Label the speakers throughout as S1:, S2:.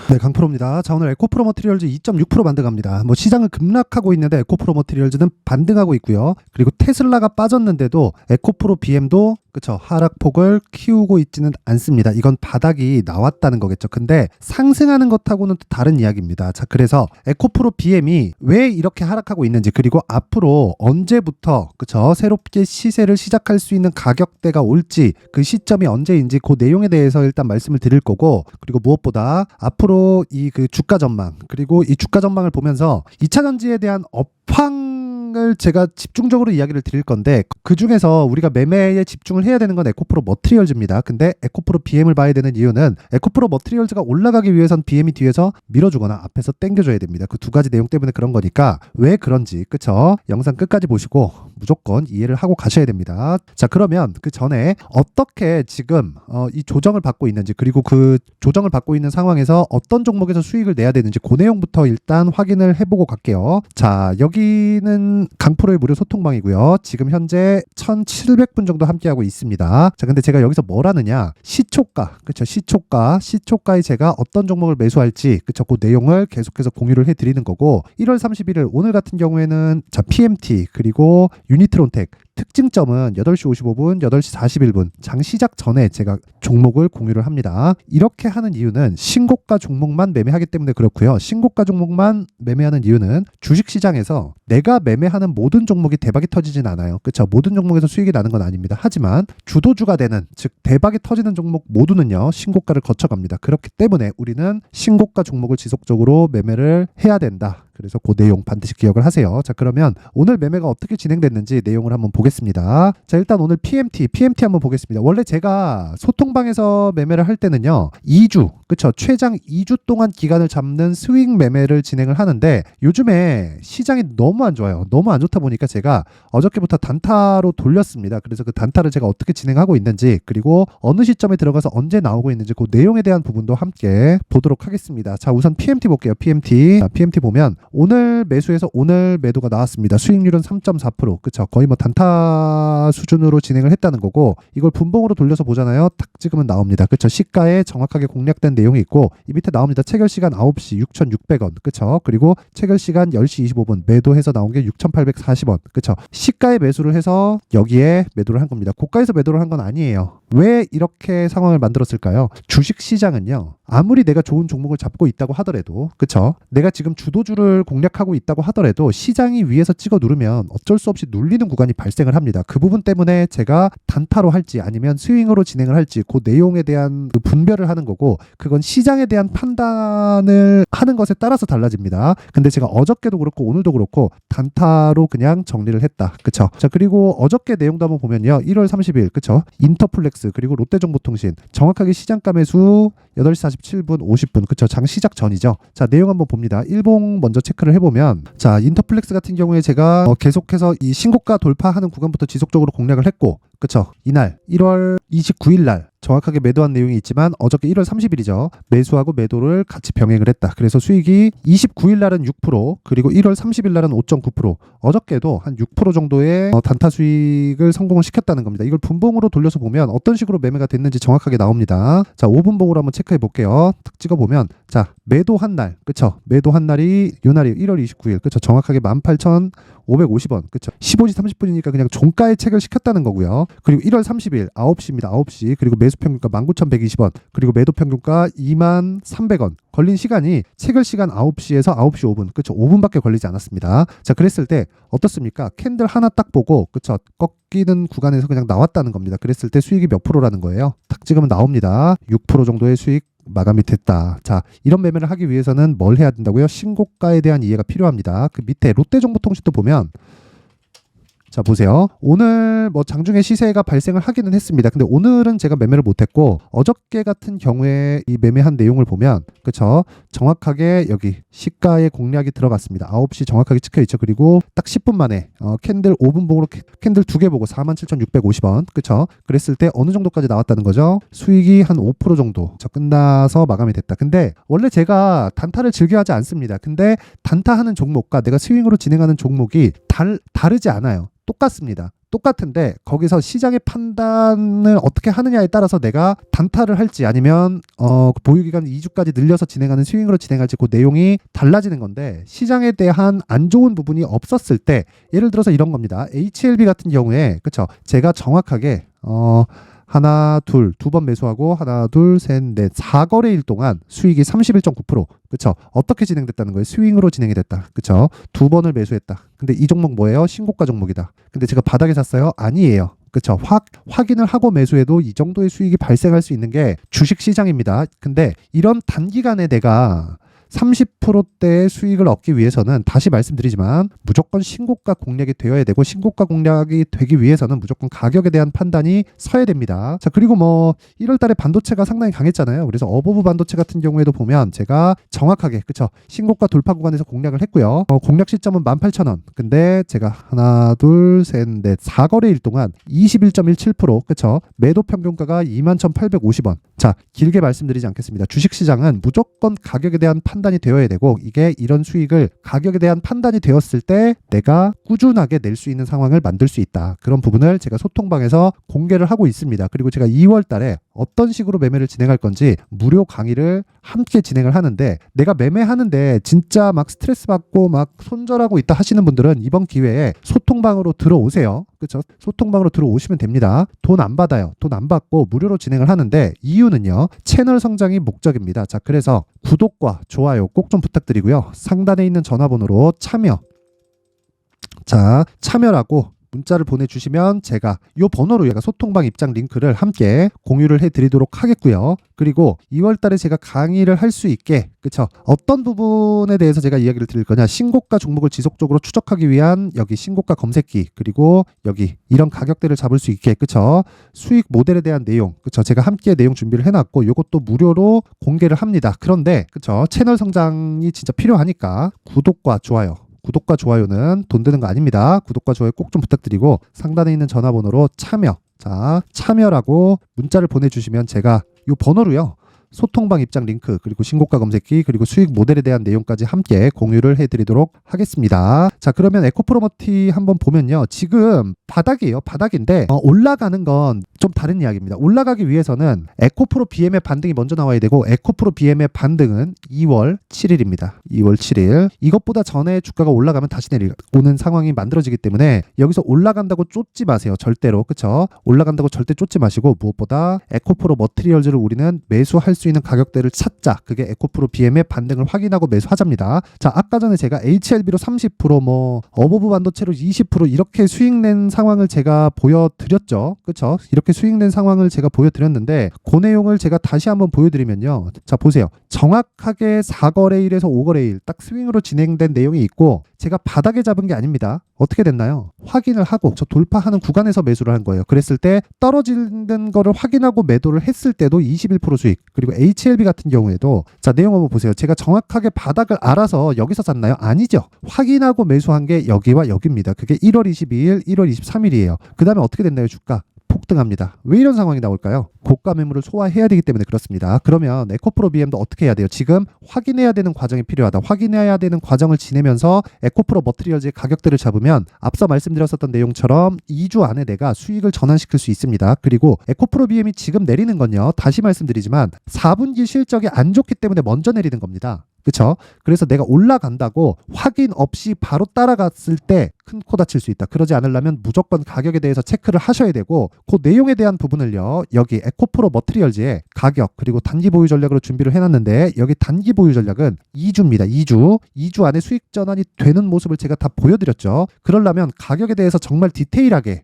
S1: 네, 강프로입니다. 자, 오늘 에코프로 머티리얼즈 2.6% 반등합니다. 뭐 시장은 급락하고 있는데 에코프로 머티리얼즈는 반등하고 있고요. 그리고 테슬라가 빠졌는데도 에코프로 BM도 그쵸, 하락폭을 키우고 있지는 않습니다. 이건 바닥이 나왔다는 거겠죠. 근데 상승하는 것하고는 또 다른 이야기입니다. 자, 그래서 에코프로 BM이 왜 이렇게 하락하고 있는지, 그리고 앞으로 언제부터 그쵸, 새롭게 시세를 시작할 수 있는 가격대가 올지, 그 시점이 언제인지 그 내용에 대해서 일단 말씀을 드릴 거고, 그리고 무엇보다 앞으로 이 그 주가 전망, 그리고 이 주가 전망을 보면서 2차전지에 대한 업황을 제가 집중적으로 이야기를 드릴 건데, 그 중에서 우리가 매매에 집중을 해야 되는 건 에코프로 머티리얼즈입니다. 근데 에코프로 BM을 봐야 되는 이유는 에코프로 머티리얼즈가 올라가기 위해선 BM이 뒤에서 밀어주거나 앞에서 당겨줘야 됩니다. 그 두 가지 내용 때문에 그런 거니까 왜 그런지 그쵸? 영상 끝까지 보시고 무조건 이해를 하고 가셔야 됩니다. 자, 그러면 그 전에 어떻게 지금 이 조정을 받고 있는지, 그리고 그 조정을 받고 있는 상황에서 어떤 종목에서 수익을 내야 되는지 그 내용부터 일단 확인을 해보고 갈게요. 자, 여기는 강프로의 무료 소통방이고요. 지금 현재 1700분 정도 함께하고 있습니다. 자, 근데 제가 여기서 뭘 하느냐, 시초가, 그쵸, 시초가에 제가 어떤 종목을 매수할지, 그쵸, 그 내용을 계속해서 공유를 해드리는 거고, 1월 31일 오늘 같은 경우에는 자, PMT 그리고 유니트론텍 특징점은 8시 55분, 8시 41분 장 시작 전에 제가 종목을 공유를 합니다. 이렇게 하는 이유는 신고가 종목만 매매하기 때문에 그렇고요. 신고가 종목만 매매하는 이유는 주식시장에서 내가 매매하는 모든 종목이 대박이 터지진 않아요. 그렇죠? 모든 종목에서 수익이 나는 건 아닙니다. 하지만 주도주가 되는, 즉 대박이 터지는 종목 모두는요, 신고가를 거쳐갑니다. 그렇기 때문에 우리는 신고가 종목을 지속적으로 매매를 해야 된다. 그래서 그 내용 반드시 기억을 하세요. 자, 그러면 오늘 매매가 어떻게 진행됐는지 내용을 한번 보겠습니다. 자, 일단 오늘 PMT 한번 보겠습니다. 원래 제가 소통방에서 매매를 할 때는요, 2주, 그쵸, 최장 2주 동안 기간을 잡는 스윙 매매를 진행을 하는데, 요즘에 시장이 너무 안 좋아요. 너무 안 좋다 보니까 제가 어저께부터 단타로 돌렸습니다. 그래서 그 단타를 제가 어떻게 진행하고 있는지, 그리고 어느 시점에 들어가서 언제 나오고 있는지 그 내용에 대한 부분도 함께 보도록 하겠습니다. 자, 우선 PMT 볼게요. 자, PMT 보면 오늘 매수해서 오늘 매도가 나왔습니다. 수익률은 3.4%. 그쵸? 거의 뭐 단타 수준으로 진행을 했다는 거고, 이걸 분봉으로 돌려서 보잖아요. 탁 찍으면 나옵니다. 그쵸? 시가에 정확하게 공략된 내용이 있고, 이 밑에 나옵니다. 체결 시간 9시 6,600원. 그쵸? 그리고 체결 시간 10시 25분 매도해서 나온 게 6,840원. 그쵸? 시가에 매수를 해서 여기에 매도를 한 겁니다. 고가에서 매도를 한 건 아니에요. 왜 이렇게 상황을 만들었을까요? 주식 시장은요, 아무리 내가 좋은 종목을 잡고 있다고 하더라도, 그쵸? 내가 지금 주도주를 공략하고 있다고 하더라도 시장이 위에서 찍어 누르면 어쩔 수 없이 눌리는 구간이 발생을 합니다. 그 부분 때문에 제가 단타로 할지 아니면 스윙으로 진행을 할지 그 내용에 대한 그 분별을 하는 거고, 그건 시장에 대한 판단을 하는 것에 따라서 달라집니다. 근데 제가 어저께도 그렇고 오늘도 그렇고 단타로 그냥 정리를 했다. 그쵸? 자, 그리고 어저께 내용도 한번 보면요, 1월 30일, 그쵸? 인터플렉스 그리고 롯데정보통신 정확하게 시장가 매수 8시 47분 50분, 그쵸, 장 시작 전이죠. 자, 내용 한번 봅니다. 일봉 먼저 체크를 해보면, 자, 인터플렉스 같은 경우에 제가 계속해서 이 신고가 돌파하는 구간부터 지속적으로 공략을 했고, 그쵸, 이날 1월 29일 날 정확하게 매도한 내용이 있지만 어저께 1월 30일이죠. 매수하고 매도를 같이 병행을 했다. 그래서 수익이 29일 날은 6%, 그리고 1월 30일 날은 5.9%, 어저께도 한 6% 정도의 단타 수익을 성공을 시켰다는 겁니다. 이걸 분봉으로 돌려서 보면 어떤 식으로 매매가 됐는지 정확하게 나옵니다. 자, 5분봉으로 한번 체크해 볼게요. 탁 찍어보면, 자, 매도한 날, 그쵸, 매도한 날이 요 날이 1월 29일, 그쵸, 정확하게 18,550원, 그쵸, 15시 30분이니까 그냥 종가에 체결 시켰다는 거고요. 그리고 1월 30일 9시입니다. 9시. 그리고 매수 평균가 19,120원, 그리고 매도 평균가 21,300원. 걸린 시간이 체결 시간 9시에서 9시 5분, 그쵸, 5분밖에 걸리지 않았습니다. 자, 그랬을 때 어떻습니까? 캔들 하나 딱 보고, 그쵸, 꺾이는 구간에서 그냥 나왔다는 겁니다. 그랬을 때 수익이 몇 프로라는 거예요? 탁 찍으면 나옵니다. 6% 정도의 수익 마감이 됐다. 자, 이런 매매를 하기 위해서는 뭘 해야 된다고요? 신고가에 대한 이해가 필요합니다. 그 밑에 롯데정보통신도 보면, 자, 보세요. 오늘 뭐 장중에 시세가 발생을 하기는 했습니다. 근데 오늘은 제가 매매를 못했고, 어저께 같은 경우에 이 매매한 내용을 보면, 그쵸, 정확하게 여기 시가에 공략이 들어갔습니다. 9시 정확하게 찍혀있죠. 그리고 딱 10분 만에 캔들 5분봉으로 캔들 2개 보고 47,650원, 그쵸, 그랬을 때 어느 정도까지 나왔다는 거죠? 수익이 한 5% 정도 끝나서 마감이 됐다. 근데 원래 제가 단타를 즐겨하지 않습니다. 근데 단타하는 종목과 내가 스윙으로 진행하는 종목이 다르지 않아요. 똑같습니다. 똑같은데 거기서 시장의 판단을 어떻게 하느냐에 따라서 내가 단타를 할지 아니면 보유기간 2주까지 늘려서 진행하는 스윙으로 진행할지 그 내용이 달라지는 건데, 시장에 대한 안 좋은 부분이 없었을 때 예를 들어서 이런 겁니다. HLB 같은 경우에 그쵸, 제가 정확하게 하나, 두 번 매수하고 하나, 둘, 셋, 넷, 4거래일 동안 수익이 31.9%. 그쵸? 어떻게 진행됐다는 거예요? 스윙으로 진행이 됐다. 그쵸? 2번을 매수했다. 근데 이 종목 뭐예요? 신고가 종목이다. 근데 제가 바닥에 샀어요? 아니에요. 그쵸? 확인을 하고 매수해도 이 정도의 수익이 발생할 수 있는 게 주식 시장입니다. 근데 이런 단기간에 내가 30%대의 수익을 얻기 위해서는 다시 말씀드리지만 무조건 신고가 공략이 되어야 되고, 신고가 공략이 되기 위해서는 무조건 가격에 대한 판단이 서야 됩니다. 자, 그리고 1월 달에 반도체가 상당히 강했잖아요. 그래서 어버브 반도체 같은 경우에도 보면 제가 정확하게 그쵸, 신고가 돌파 구간에서 공략을 했고요. 공략 시점은 18,000원. 근데 제가 하나, 둘, 셋, 넷, 4거래일 동안 21.17% 그쵸, 매도 평균가가 21,850원. 자, 길게 말씀드리지 않겠습니다. 주식시장은 무조건 가격에 대한 판단이 되어야 되고, 이게 이런 수익을 가격에 대한 판단이 되었을 때 내가 꾸준하게 낼 수 있는 상황을 만들 수 있다. 그런 부분을 제가 소통방에서 공개를 하고 있습니다. 그리고 제가 2월 달에 어떤 식으로 매매를 진행할 건지 무료 강의를 함께 진행을 하는데, 내가 매매하는데 진짜 막 스트레스 받고 막 손절하고 있다 하시는 분들은 이번 기회에 소통방으로 들어오세요. 그렇죠? 소통방으로 들어오시면 됩니다. 돈 안 받아요. 돈 안 받고 무료로 진행을 하는데, 이유는요, 채널 성장이 목적입니다. 자, 그래서 구독과 좋아요 꼭 좀 부탁드리고요. 상단에 있는 전화번호로 참여라고 문자를 보내주시면 제가 이 번호로 소통방 입장 링크를 함께 공유를 해드리도록 하겠고요. 그리고 2월 달에 제가 강의를 할 수 있게 그쵸, 어떤 부분에 대해서 제가 이야기를 드릴 거냐, 신고가 종목을 지속적으로 추적하기 위한 여기 신고가 검색기, 그리고 여기 이런 가격대를 잡을 수 있게 그쵸, 수익 모델에 대한 내용 그쵸, 제가 함께 내용 준비를 해놨고 이것도 무료로 공개를 합니다. 그런데 그쵸, 채널 성장이 진짜 필요하니까 구독과 좋아요는 돈 드는 거 아닙니다. 구독과 좋아요 꼭 좀 부탁드리고, 상단에 있는 전화번호로 참여라고 문자를 보내주시면 제가 이 번호로요, 소통방 입장 링크, 그리고 신고가 검색기, 그리고 수익 모델에 대한 내용까지 함께 공유를 해드리도록 하겠습니다. 자, 그러면 에코프로머티 한번 보면요, 지금 바닥이에요. 바닥인데 올라가는 건 좀 다른 이야기입니다. 올라가기 위해서는 에코프로 BM의 반등이 먼저 나와야 되고, 에코프로 BM의 반등은 2월 7일입니다. 2월 7일. 이것보다 전에 주가가 올라가면 다시 내려오는 상황이 만들어지기 때문에 여기서 올라간다고 쫓지 마세요. 절대로. 그쵸? 올라간다고 절대 쫓지 마시고, 무엇보다 에코프로 머티리얼즈를 우리는 매수할 수 있는 가격대를 찾자. 그게 에코프로 BM의 반등을 확인하고 매수하자입니다. 자, 아까 전에 제가 HLB로 30%, 어버브 반도체로 20% 이렇게 수익 낸 상황을 제가 보여드렸죠. 그쵸? 이렇게 수익 낸 상황을 제가 보여드렸는데, 그 내용을 제가 다시 한번 보여드리면요. 자, 보세요. 정확하게 4거래일에서 5거래일 딱 스윙으로 진행된 내용이 있고, 제가 바닥에 잡은 게 아닙니다. 어떻게 됐나요? 확인을 하고 저 돌파하는 구간에서 매수를 한 거예요. 그랬을 때 떨어지는 거를 확인하고 매도를 했을 때도 21% 수익. 그리고 HLB 같은 경우에도 자, 내용 한번 보세요. 제가 정확하게 바닥을 알아서 여기서 샀나요? 아니죠. 확인하고 매수한 게 여기와 여기입니다. 그게 1월 22일, 1월 23일이에요. 그 다음에 어떻게 됐나요? 주가 폭등합니다. 왜 이런 상황이 나올까요? 고가 매물을 소화해야 되기 때문에 그렇습니다. 그러면 에코프로 BM도 어떻게 해야 돼요? 지금 확인해야 되는 과정이 필요하다. 확인해야 되는 과정을 지내면서 에코프로 머티리얼즈의 가격대를 잡으면 앞서 말씀드렸었던 내용처럼 2주 안에 내가 수익을 전환시킬 수 있습니다. 그리고 에코프로 BM이 지금 내리는 건요, 다시 말씀드리지만 4분기 실적이 안 좋기 때문에 먼저 내리는 겁니다. 그쵸? 그래서 내가 올라간다고 확인 없이 바로 따라갔을 때 큰 코 다칠 수 있다. 그러지 않으려면 무조건 가격에 대해서 체크를 하셔야 되고, 그 내용에 대한 부분을요, 여기 에코프로 머티리얼즈의 가격 그리고 단기 보유 전략으로 준비를 해놨는데, 여기 단기 보유 전략은 2주입니다. 2주 안에 수익 전환이 되는 모습을 제가 다 보여드렸죠. 그러려면 가격에 대해서 정말 디테일하게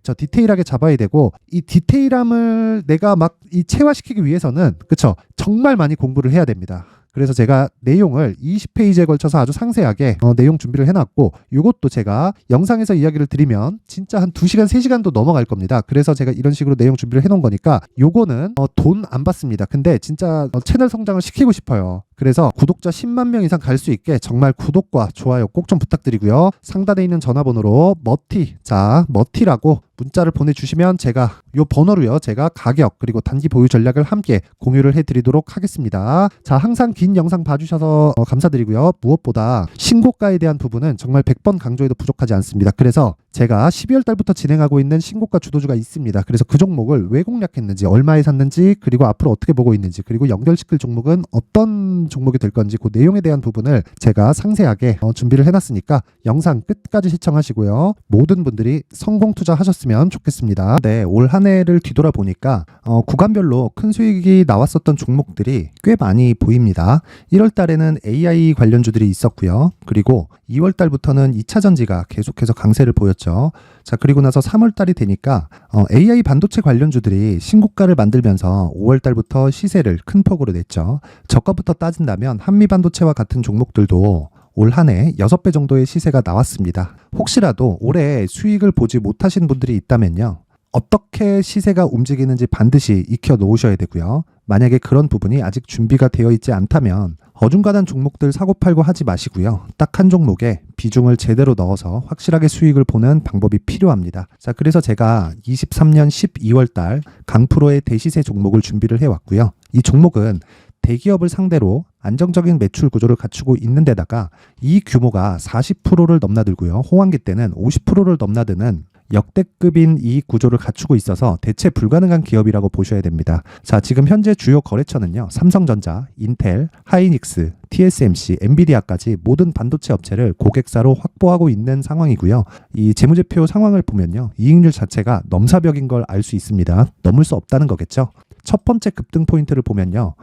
S1: 잡아야 되고, 이 디테일함을 내가 막 이 체화시키기 위해서는 그쵸, 정말 많이 공부를 해야 됩니다. 그래서 제가 내용을 20페이지에 걸쳐서 아주 상세하게 내용 준비를 해놨고, 이것도 제가 영상에서 이야기를 드리면 진짜 한 2시간, 3시간도 넘어갈 겁니다. 그래서 제가 이런 식으로 내용 준비를 해놓은 거니까 요거는 돈 안 받습니다. 근데 진짜 채널 성장을 시키고 싶어요. 그래서 구독자 10만 명 이상 갈 수 있게 정말 구독과 좋아요 꼭 좀 부탁드리고요. 상단에 있는 전화번호로 머티라고 문자를 보내주시면 제가 요 번호로요, 제가 가격 그리고 단기 보유 전략을 함께 공유를 해드리도록 하겠습니다. 자, 항상 긴 영상 봐주셔서 감사드리고요. 무엇보다 신고가에 대한 부분은 정말 100번 강조해도 부족하지 않습니다. 그래서 제가 12월 달부터 진행하고 있는 신고가 주도주가 있습니다. 그래서 그 종목을 왜 공략했는지, 얼마에 샀는지, 그리고 앞으로 어떻게 보고 있는지, 그리고 연결시킬 종목은 어떤 종목이 될 건지 그 내용에 대한 부분을 제가 상세하게 준비를 해놨으니까 영상 끝까지 시청하시고요. 모든 분들이 성공 투자하셨으면 좋겠습니다. 네, 올 한 해를 뒤돌아보니까 구간별로 큰 수익이 나왔었던 종목들이 꽤 많이 보입니다. 1월 달에는 AI 관련주들이 있었고요. 그리고 2월 달부터는 2차 전지가 계속해서 강세를 보였죠. 자, 그리고 나서 3월 달이 되니까 AI 반도체 관련주들이 신고가를 만들면서 5월 달부터 시세를 큰 폭으로 냈죠. 저가부터 따진다면 한미 반도체와 같은 종목들도 올 한 해 6배 정도의 시세가 나왔습니다. 혹시라도 올해 수익을 보지 못하신 분들이 있다면요, 어떻게 시세가 움직이는지 반드시 익혀 놓으셔야 되고요. 만약에 그런 부분이 아직 준비가 되어 있지 않다면 어중간한 종목들 사고팔고 하지 마시고요. 딱 한 종목에 비중을 제대로 넣어서 확실하게 수익을 보는 방법이 필요합니다. 자, 그래서 제가 23년 12월 달 강프로의 대시세 종목을 준비를 해왔고요. 이 종목은 대기업을 상대로 안정적인 매출 구조를 갖추고 있는 데다가 이 규모가 40%를 넘나들고요. 호황기 때는 50%를 넘나드는 역대급인 이 구조를 갖추고 있어서 대체 불가능한 기업이라고 보셔야 됩니다. 자, 지금 현재 주요 거래처는요, 삼성전자, 인텔, 하이닉스, TSMC, 엔비디아까지 모든 반도체 업체를 고객사로 확보하고 있는 상황이고요. 이 재무제표 상황을 보면요, 이익률 자체가 넘사벽인 걸 알 수 있습니다. 넘을 수 없다는 거겠죠. 첫 번째 급등 포인트를 보면요,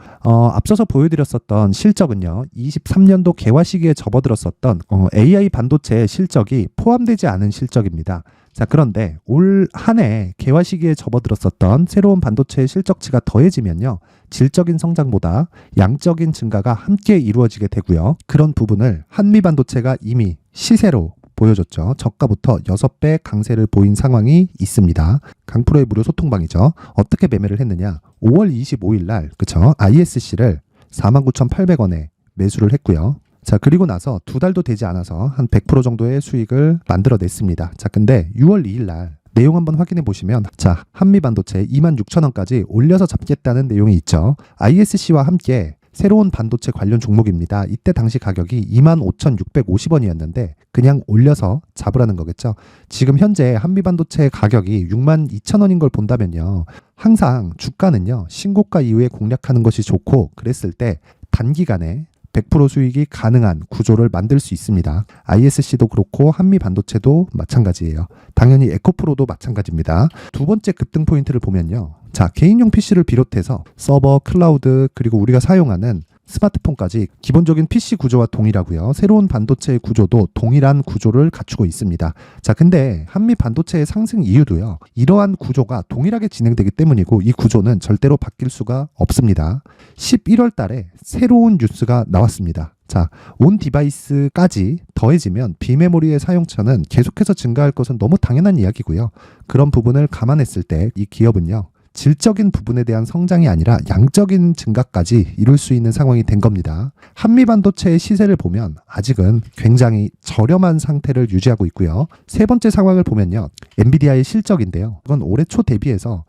S1: 앞서서 보여드렸었던 실적은요, 23년도 개화 시기에 접어들었었던 AI 반도체 실적이 포함되지 않은 실적입니다. 자, 그런데 올 한 해 개화 시기에 접어들었었던 새로운 반도체의 실적치가 더해지면요, 질적인 성장보다 양적인 증가가 함께 이루어지게 되고요. 그런 부분을 한미 반도체가 이미 시세로 보여줬죠. 저가부터 6배 강세를 보인 상황이 있습니다. 강프로의 무료 소통방이죠. 어떻게 매매를 했느냐? 5월 25일 날, 그쵸? ISC를 49,800원에 매수를 했고요. 자, 그리고 나서 2달도 되지 않아서 한 100% 정도의 수익을 만들어냈습니다. 자, 근데 6월 2일 날 내용 한번 확인해 보시면, 자, 한미반도체 26,000원까지 올려서 잡겠다는 내용이 있죠. ISC와 함께 새로운 반도체 관련 종목입니다. 이때 당시 가격이 25,650원이었는데 그냥 올려서 잡으라는 거겠죠. 지금 현재 한미반도체 가격이 62,000원인 걸 본다면요, 항상 주가는요, 신고가 이후에 공략하는 것이 좋고, 그랬을 때 단기간에 100% 수익이 가능한 구조를 만들 수 있습니다. ISC도 그렇고 한미 반도체도 마찬가지예요. 당연히 에코프로도 마찬가지입니다. 두 번째 급등 포인트를 보면요, 자, 개인용 PC를 비롯해서 서버, 클라우드, 그리고 우리가 사용하는 스마트폰까지 기본적인 PC 구조와 동일하고요. 새로운 반도체의 구조도 동일한 구조를 갖추고 있습니다. 자, 근데 한미 반도체의 상승 이유도요, 이러한 구조가 동일하게 진행되기 때문이고, 이 구조는 절대로 바뀔 수가 없습니다. 11월 달에 새로운 뉴스가 나왔습니다. 자, 온 디바이스까지 더해지면 비메모리의 사용처는 계속해서 증가할 것은 너무 당연한 이야기고요. 그런 부분을 감안했을 때 이 기업은요, 질적인 부분에 대한 성장이 아니라 양적인 증가까지 이룰 수 있는 상황이 된 겁니다. 한미반도체의 시세를 보면 아직은 굉장히 저렴한 상태를 유지하고 있고요. 세 번째 상황을 보면요, 엔비디아의 실적인데요, 이건 올해 초 대비해서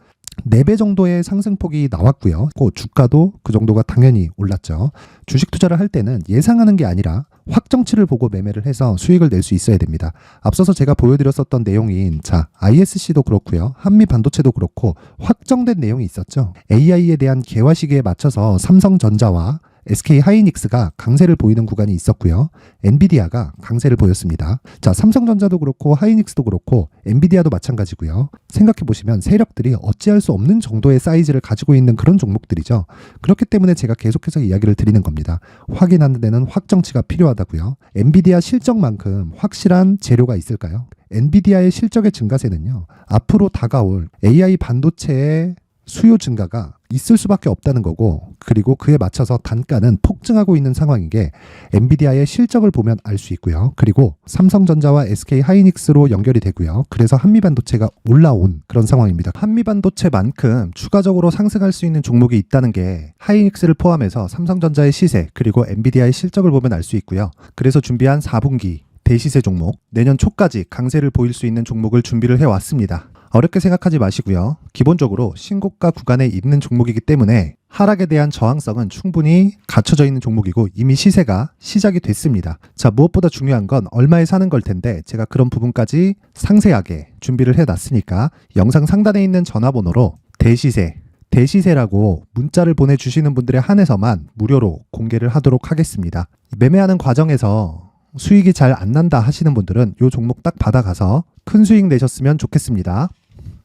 S1: 4배 정도의 상승폭이 나왔고요. 주가도 그 정도가 당연히 올랐죠. 주식 투자를 할 때는 예상하는 게 아니라 확정치를 보고 매매를 해서 수익을 낼 수 있어야 됩니다. 앞서서 제가 보여드렸었던 내용인, 자, ISC도 그렇고요, 한미 반도체도 그렇고 확정된 내용이 있었죠. AI에 대한 개화 시기에 맞춰서 삼성전자와 SK 하이닉스가 강세를 보이는 구간이 있었고요. 엔비디아가 강세를 보였습니다. 자, 삼성전자도 그렇고 하이닉스도 그렇고 엔비디아도 마찬가지고요. 생각해 보시면 세력들이 어찌할 수 없는 정도의 사이즈를 가지고 있는 그런 종목들이죠. 그렇기 때문에 제가 계속해서 이야기를 드리는 겁니다. 확인하는 데는 확정치가 필요하다고요. 엔비디아 실적만큼 확실한 재료가 있을까요? 엔비디아의 실적의 증가세는요, 앞으로 다가올 AI 반도체의 수요 증가가 있을 수밖에 없다는 거고, 그리고 그에 맞춰서 단가는 폭증하고 있는 상황인 게 엔비디아의 실적을 보면 알 수 있고요. 그리고 삼성전자와 SK 하이닉스로 연결이 되고요. 그래서 한미반도체가 올라온 그런 상황입니다. 한미반도체만큼 추가적으로 상승할 수 있는 종목이 있다는 게 하이닉스를 포함해서 삼성전자의 시세, 그리고 엔비디아의 실적을 보면 알 수 있고요. 그래서 준비한 4분기 대시세 종목, 내년 초까지 강세를 보일 수 있는 종목을 준비를 해왔습니다. 어렵게 생각하지 마시고요. 기본적으로 신고가 구간에 있는 종목이기 때문에 하락에 대한 저항성은 충분히 갖춰져 있는 종목이고 이미 시세가 시작이 됐습니다. 자, 무엇보다 중요한 건 얼마에 사는 걸 텐데 제가 그런 부분까지 상세하게 준비를 해놨으니까 영상 상단에 있는 전화번호로 대시세라고 문자를 보내주시는 분들에 한해서만 무료로 공개를 하도록 하겠습니다. 매매하는 과정에서 수익이 잘 안 난다 하시는 분들은 이 종목 딱 받아가서 큰 수익 내셨으면 좋겠습니다.